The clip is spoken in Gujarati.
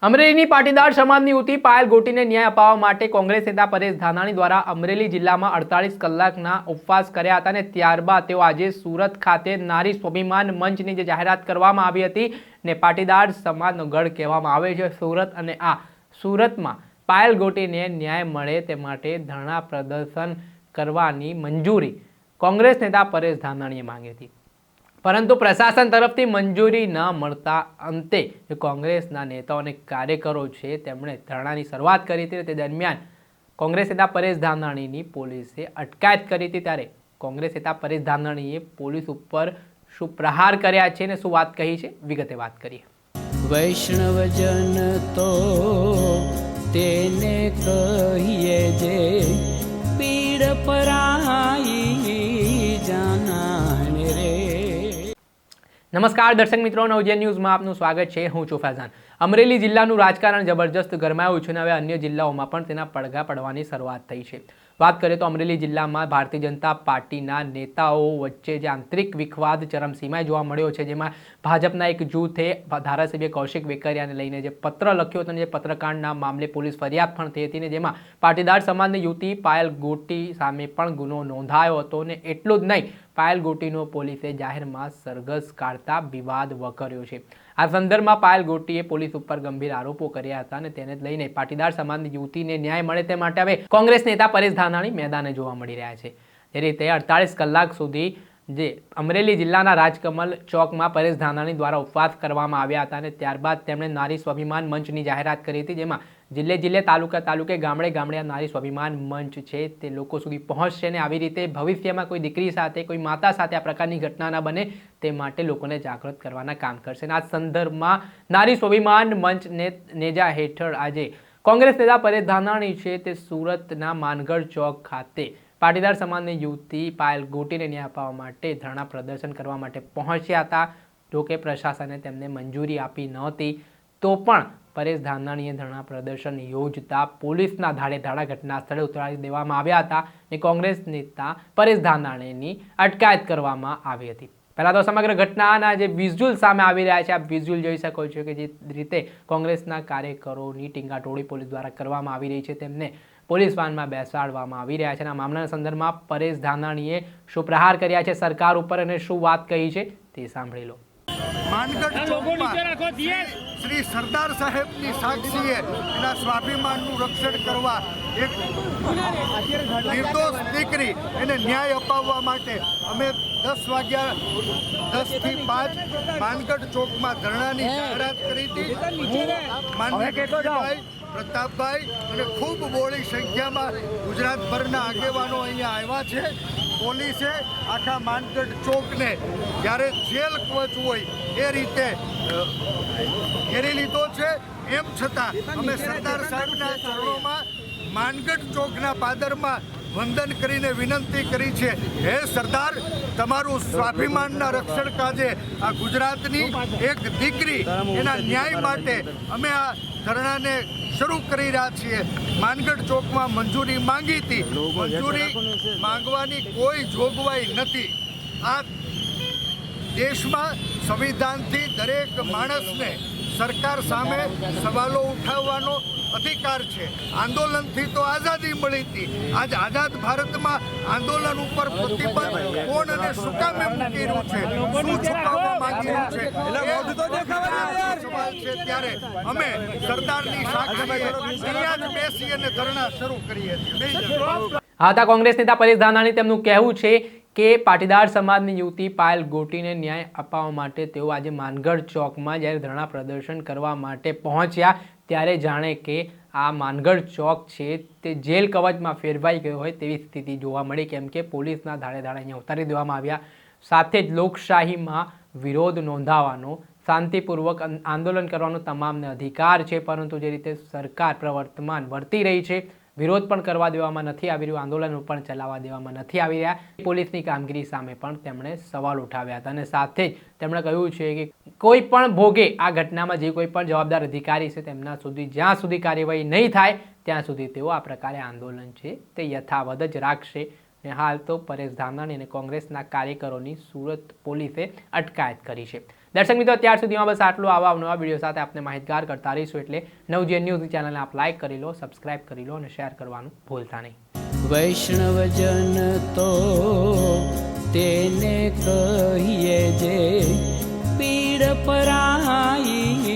અમરેલીની પાટીદાર સમાજની યુવતી પાયલ ગોટીને ન્યાય અપાવવા માટે કોંગ્રેસ નેતા પરેશ ધાનાણી દ્વારા અમરેલી જિલ્લામાં 48 કલાકના ઉપવાસ કર્યા હતા અને ત્યારબાદ તેઓ આજે સુરત ખાતે નારી સ્વાભિમાન મંચની જે જાહેરાત કરવામાં આવી હતી ને પાટીદાર સમાજનો ગઢ કહેવામાં આવે છે સુરત, અને આ સુરતમાં પાયલ ગોટીને ન્યાય મળે તે માટે ધરણા પ્રદર્શન કરવાની મંજૂરી કોંગ્રેસ નેતા પરેશ ધાનાણીએ માંગી હતી, પરંતુ પ્રશાસન તરફથી મંજૂરી ન મળતા અંતે કોંગ્રેસના નેતાઓ અને કાર્યકરો છે તેમણે ધરણાની શરૂઆત કરી હતી। તે દરમિયાન કોંગ્રેસ નેતા પરેશ ધાનાણીની પોલીસે અટકાયત કરી હતી। ત્યારે કોંગ્રેસ નેતા પરેશ ધાનાણીએ પોલીસ ઉપર શું પ્રહાર કર્યા છે અને શું વાત કહી છે, વિગતે વાત કરીએ। વૈષ્ણવજન તો તેને કહીએ જે પીડ પરાઈ જાનાને રે। નમસ્કાર દર્શક મિત્રો, નવજીવન ન્યૂઝમાં આપનું સ્વાગત છે। હું છું ફૈઝાન। અમરેલી જિલ્લાનું રાજકારણ જબરજસ્ત ગરમાયું છે અને હવે અન્ય જિલ્લાઓમાં પણ તેના પડઘા પડવાની શરૂઆત થઈ છે। વાત કરીએ તો અમરેલી જિલ્લામાં ભારતીય જનતા પાર્ટીના નેતાઓ વચ્ચે જે આંતરિક વિખવાદ ચરમસીમાએ જોવા મળ્યો છે, જેમાં ભાજપના એક જૂથે ધારાસભ્ય કૌશિક વેકરિયાને લઈને જે પત્ર લખ્યો હતો અને જે પત્રકાંડના મામલે પોલીસ ફરિયાદ પણ થઈ હતી, ને જેમાં પાટીદાર સમાજની યુવતી પાયલ ગોટી સામે પણ ગુનો નોંધાયો હતો। ને એટલું જ નહીં, પાયલ ગોટીનો પોલીસે જાહેરમાં સરઘસ કાઢતા વિવાદ વકર્યો છે। આ સંદર્ભમાં પાયલ ગોટીએ પોલીસ ઉપર ગંભીર આરોપો કર્યા હતા અને તેને લઈને પાટીદાર સમાજની યુવતીને ન્યાય મળે તે માટે હવે કોંગ્રેસ નેતા પરેશ ધાનાણી મેદાને જોવા મળી રહ્યા છે। જે રીતે 48 કલાક સુધી જે અમરેલી જિલ્લાના રાજકમલ ચોકમાં પરેશ ધાનાણી દ્વારા ઉપવાસ કરવામાં આવ્યા હતા અને ત્યારબાદ તેમણે નારી સ્વાભિમાન મંચની જાહેરાત કરી હતી, જેમાં જિલ્લે તાલુકે ગામડે આ નારી સ્વાભિમાન મંચ છે તે લોકો સુધી પહોંચશે અને આવી રીતે ભવિષ્યમાં કોઈ દીકરી સાથે, કોઈ માતા સાથે આ પ્રકારની ઘટના ન બને તે માટે લોકોને જાગૃત કરવાના કામ કરશે। આ સંદર્ભમાં નારી સ્વાભિમાન મંચ નેજા હેઠળ આજે કોંગ્રેસ નેતા પરેશ ધાનાણી છે તે સુરતના માનગઢ ચોક ખાતે પાટીદાર સમાજની યુવતી પાયલ ગોટીને ન્યાય અપાવવા માટે ધરણા પ્રદર્શન કરવા માટે પહોંચ્યા હતા। જોકે પ્રશાસને તેમને મંજૂરી આપી નહોતી, તો પણ પરેશ ધાનાણીએ ધરણા પ્રદર્શન યોજતા પોલીસના ધાડે ધાડા ઘટના સ્થળે ઉતારી દેવામાં આવ્યા હતા અને કોંગ્રેસ નેતા પરેશ ધાનાણીની અટકાયત કરવામાં આવી હતી। પહેલા તો સમગ્ર ઘટનાના જે વિઝ્યુઅલ સામે આવી રહ્યા છે, આપ વિઝ્યુઅલ જોઈ શકો છો કે જે રીતે કોંગ્રેસના કાર્યકરોની ટીંગાટોળી પોલીસ દ્વારા કરવામાં આવી રહી છે, તેમને પોલીસ વાનમાં બેસાડવામાં આવી રહ્યા છે। અને આ મામલાના સંદર્ભમાં પરેશ ધાનાણીએ શું પ્રહાર કર્યા છે સરકાર ઉપર અને શું વાત કહી છે તે સાંભળી લો। માનગઢ ચોકમાં શ્રી સરદાર સાહેબની સાક્ષીએ એના સ્વાભિમાનનું રક્ષણ કરવા એક નિર્દોષ દીકરી એને ન્યાય અપાવવા માટે અમે 10 થી 5 માનગઢ ચોકમાં ધરણાની જાહેરાત કરી હતી। માનગઢભાઈ, પ્રતાપભાઈ અને ખૂબ બહોળી સંખ્યામાં ગુજરાતભરના આગેવાનો અહીંયા આવ્યા છે। પોલીસે આખા માનગઢ ચોકને જ્યારે જેલ કવચ હોય એ રીતે ઘેરી લીધો છે। એમ છતાં અમે સરદાર સાહેબના ચરણોમાં માનગઢ ચોકના પાદરમાં વંદન કરીને વિનંતી કરી છે, હે સરદાર, તમારું સ્વાભિમાનના રક્ષણ કાજે આ ગુજરાતની એક દીકરી એના ન્યાય માટે અમે આ ધરણાને શરૂ કરી રહ્યા છીએ। માનગઢ ચોકમાં મંજૂરી માંગી હતી, મંજૂરી માંગવાની કોઈ જોગવાઈ નથી। આ દેશમાં સંવિધાનથી દરેક માણસને સરકાર સામે સવાલો ઉઠાવવાનો અધિકાર છે। આંદોલનથી તો આઝાદી મળી હતી, આજ આઝાદ ભારતમાં આંદોલન ઉપર પ્રતિબંધ કોણ અને શું કામ એમ મૂકી રહ્યું છે, શું છુપાવવા માંગી રહ્યું છે, સવાલ છે। ત્યારે અમે સરદારની સાક્ષીએ અહીંયા જ બેસી અને ધરણા શરૂ કરીએ છીએ। આ હતા કોંગ્રેસ નેતા પરેશ ધાનાણી। તેમનું કહેવું છે કે પાટીદાર સમાજની યુવતી પાયલ ગોટીને ન્યાય અપાવવા માટે તેઓ આજે માનગઢ ચોકમાં જ્યારે ધરણા પ્રદર્શન કરવા માટે પહોંચ્યા ત્યારે જાણે કે આ માનગઢ ચોક છે તે જેલ કવચમાં ફેરવાઈ ગયો હોય તેવી સ્થિતિ જોવા મળી, કેમ કે પોલીસના ધાડે ધાડા અહીંયા ઉતારી દેવામાં આવ્યા। સાથે જ લોકશાહીમાં વિરોધ નોંધાવવાનો, શાંતિપૂર્વક આંદોલન કરવાનો તમામને અધિકાર છે, પરંતુ જે રીતે સરકાર પ્રવર્તમાન વર્તી રહી છે, વિરોધ પણ કરવા દેવામાં નથી આવી રહ્યો, આંદોલન પણ ચલાવવા દેવામાં નથી આવી રહ્યા, પોલીસની કામગીરી સામે પણ તેમણે સવાલ ઉઠાવ્યા હતા। અને સાથે જ તેમણે કહ્યું છે કે કોઈ પણ ભોગે આ ઘટનામાં જે કોઈ પણ જવાબદાર અધિકારી છે તેમના સુધી જ્યાં સુધી કાર્યવાહી નહીં થાય ત્યાં સુધી તેઓ આ પ્રકારે આંદોલન છે તે યથાવત જ રાખશે। અને હાલ તો પરેશ ધાનાણી અને કોંગ્રેસના કાર્યકરોની સુરત પોલીસે અટકાયત કરી છે। દર્શક મિત્રો, ત્યાર સુધીમાં બસ આટલું. આવા નવા વિડીયો સાથે આપને માહિતગાર કરતા રહીશું. એટલે નવજીવન ન્યૂઝ ચેનલને આપ લાઇક કરી લો, સબસ્ક્રાઇબ કરી લો અને શેર કરવાનું ભૂલતા નહીં. વૈષ્ણવજન તો તેને કહીએ જે પીડ પરાઈ.